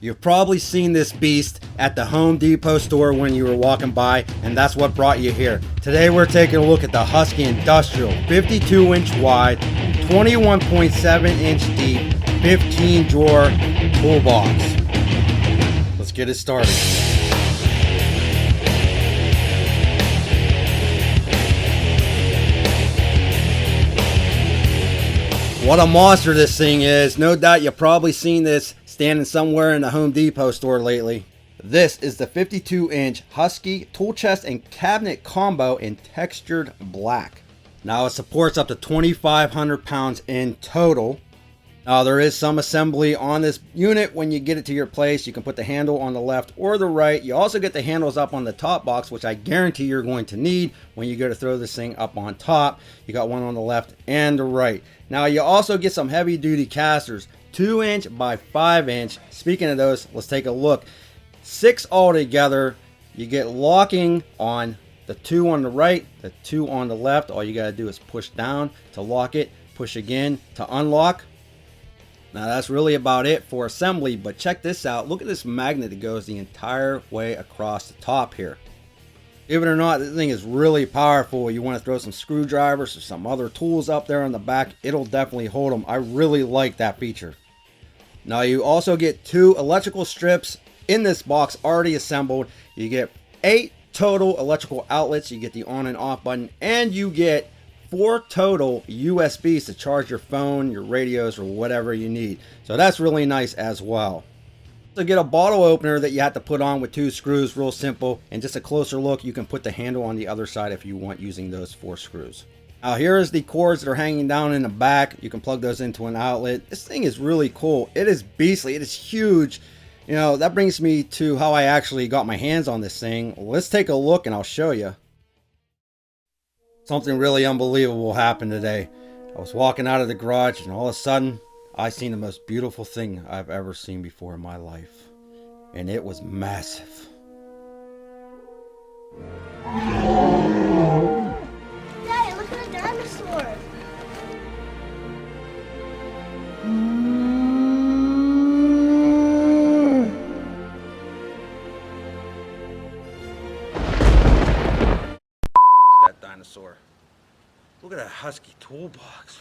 You've probably seen this beast at the Home Depot store when you were walking by, and that's what brought you here. Today we're taking a look at the Husky Industrial 52-inch wide, 21.7-inch deep, 15-drawer toolbox. Let's get it started. What a monster this thing is. No doubt you've probably seen this standing somewhere in the Home Depot store lately. This is the 52-inch Husky tool chest and cabinet combo in textured black. Now it supports up to 2,500 pounds in total. Now there is some assembly on this unit. When you get it to your place, you can put the handle on the left or the right. You also get the handles up on the top box, which I guarantee you're going to need when you go to throw this thing up on top. You got one on the left and the right. Now you also get some heavy duty casters, 2-inch by 5-inch. Speaking of those, let's take a look. 6 altogether. You get locking on the 2 on the right, the 2 on the left. All you got to do is push down to lock it, push again to unlock. Now that's really about it for assembly, but check this out. Look at this magnet that goes the entire way across the top here. Believe it or not, this thing is really powerful. You want to throw some screwdrivers or some other tools up there on the back, it'll definitely hold them. I really like that feature. Now you also get 2 electrical strips in this box already assembled. You get 8 total electrical outlets. You get the on and off button, and you get 4 total USBs to charge your phone, your radios, or whatever you need. So that's really nice as well. To get a bottle opener that you have to put on with 2 screws, real simple. And just a closer look, you can put the handle on the other side if you want, using those 4 screws. Now here is the cords that are hanging down in the back. You can plug those into an outlet. This thing is really cool. It is beastly. It is huge. You know, that brings me to how I actually got my hands on this thing. Let's take a look and I'll show you. Something really unbelievable happened today. I was walking out of the garage and all of a sudden I seen the most beautiful thing I've ever seen before in my life. And it was massive. Daddy, look at the dinosaur. That dinosaur. Look at that Husky toolbox.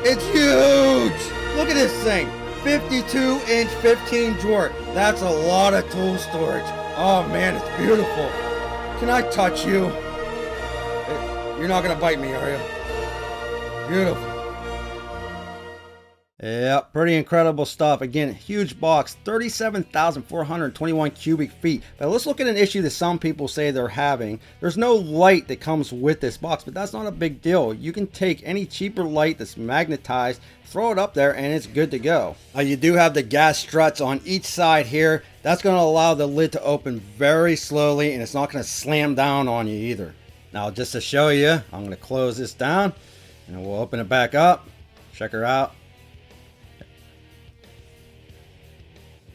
It's huge! Look at this thing. 52-inch, 15-drawer. That's a lot of tool storage. Oh man, it's beautiful. Can I touch you? You're not gonna bite me, are you? Beautiful. Yeah, pretty incredible stuff. Again, huge box, 37,421 cubic feet. But let's look at an issue that some people say they're having. There's no light that comes with this box, but that's not a big deal. You can take any cheaper light that's magnetized, throw it up there, and it's good to go. Now you do have the gas struts on each side here. That's going to allow the lid to open very slowly, and it's not going to slam down on you either. Now just to show you, I'm going to close this down, and we'll open it back up. Check her out.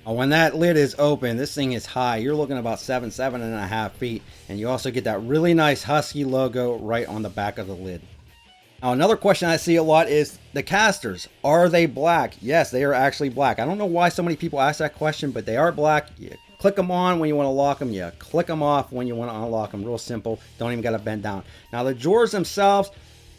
When that lid is open, this thing is high. You're looking about 7.5 feet. And you also get that really nice Husky logo right on the back of the lid. Now, another question I see a lot is the casters. Are they black? Yes, they are actually black. I don't know why so many people ask that question, but they are black. You click them on when you want to lock them. You click them off when you want to unlock them. Real simple. Don't even got to bend down. Now, the drawers themselves,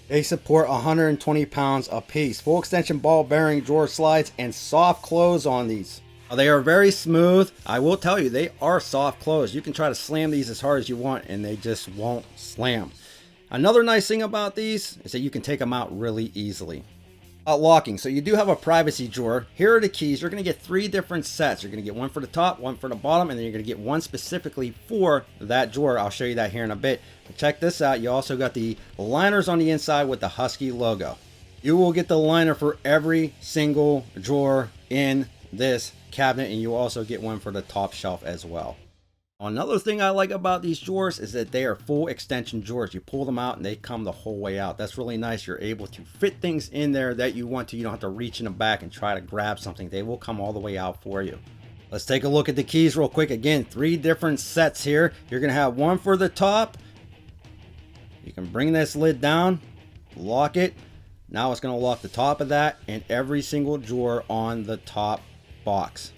they support 120 pounds a piece. Full extension ball bearing drawer slides and soft close on these. They are very smooth. I will tell you, they are soft close. You can try to slam these as hard as you want and they just won't slam. Another nice thing about these is that you can take them out really easily. Locking. So you do have a privacy drawer. Here are the keys. You're going to get 3 different sets. You're going to get one for the top, one for the bottom, and then you're going to get one specifically for that drawer. I'll show you that here in a bit. But check this out. You also got the liners on the inside with the Husky logo. You will get the liner for every single drawer in this cabinet, and you also get one for the top shelf as well. Another thing I like about these drawers is that they are full extension drawers. You pull them out and they come the whole way out. That's really nice. You're able to fit things in there that you want to. You don't have to reach in the back and try to grab something. They will come all the way out for you. Let's take a look at the keys real quick. Again, 3 different sets here. You're going to have one for the top. You can bring this lid down, lock it, Now it's going to lock the top of that and every single drawer on the top box.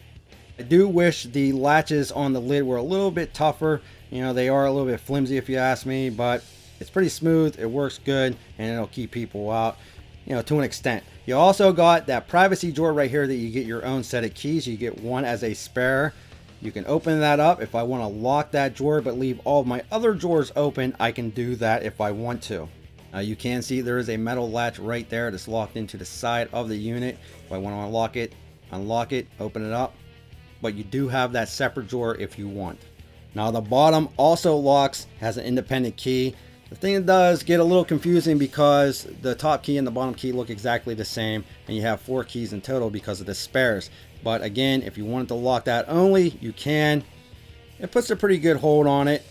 I do wish the latches on the lid were a little bit tougher. You know, they are a little bit flimsy if you ask me, but it's pretty smooth, it works good, and it'll keep people out, you know, to an extent. You also got that privacy drawer right here that you get your own set of keys. You get one as a spare. You can open that up. If I want to lock that drawer but leave all of my other drawers open, I can do that if I want to. You can see there is a metal latch right there that's locked into the side of the unit. If I want to unlock it, open it up. But you do have that separate drawer if you want. Now the bottom also locks, has an independent key. The thing that does get a little confusing because the top key and the bottom key look exactly the same, and you have 4 keys in total because of the spares. But again, if you wanted to lock that only, you can. It puts a pretty good hold on it.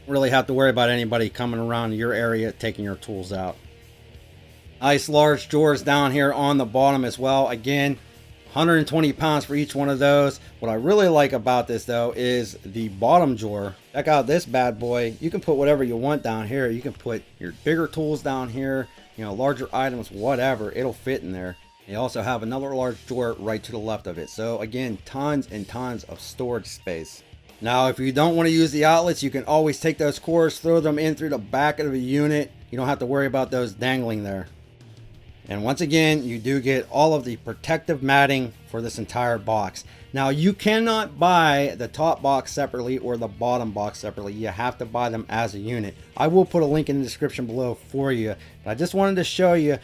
Really have to worry about anybody coming around your area taking your tools out. Nice large drawers down here on the bottom as well. Again, 120 pounds for each one of those. What I really like about this though is the bottom drawer. Check out this bad boy. You can put whatever you want down here. You can put your bigger tools down here, you know, larger items, whatever, it'll fit in there. They also have another large drawer right to the left of it. So again, tons and tons of storage space. Now, if you don't want to use the outlets, you can always take those cords, throw them in through the back of the unit. You don't have to worry about those dangling there. And once again, you do get all of the protective matting for this entire box. Now, you cannot buy the top box separately or the bottom box separately. You have to buy them as a unit. I will put a link in the description below for you. But I just wanted to show you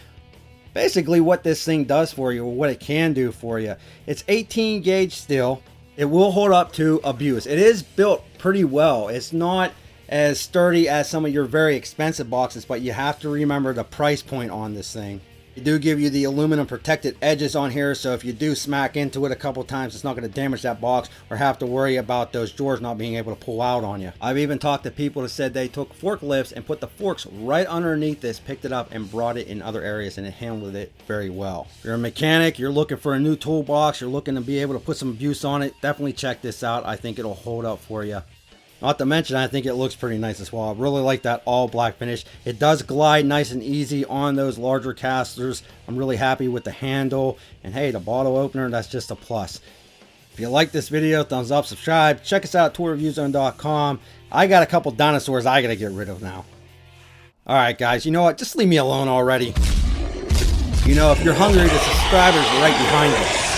basically what this thing does for you, or what it can do for you. It's 18 gauge steel. It will hold up to abuse. It is built pretty well. It's not as sturdy as some of your very expensive boxes, but you have to remember the price point on this thing. They do give you the aluminum protected edges on here, so if you do smack into it a couple times, it's not going to damage that box or have to worry about those drawers not being able to pull out on you. I've even talked to people that said they took forklifts and put the forks right underneath this, picked it up and brought it in other areas, and it handled it very well. If you're a mechanic, you're looking for a new toolbox, you're looking to be able to put some abuse on it, definitely check this out. I think it'll hold up for you. Not to mention, I think it looks pretty nice as well. I really like that all black finish. It does glide nice and easy on those larger casters. I'm really happy with the handle. And hey, the bottle opener, that's just a plus. If you like this video, thumbs up, subscribe. Check us out at toolreviewzone.com. I got a couple dinosaurs I got to get rid of now. Alright guys, you know what? Just leave me alone already. You know, if you're hungry, the subscribers are right behind you.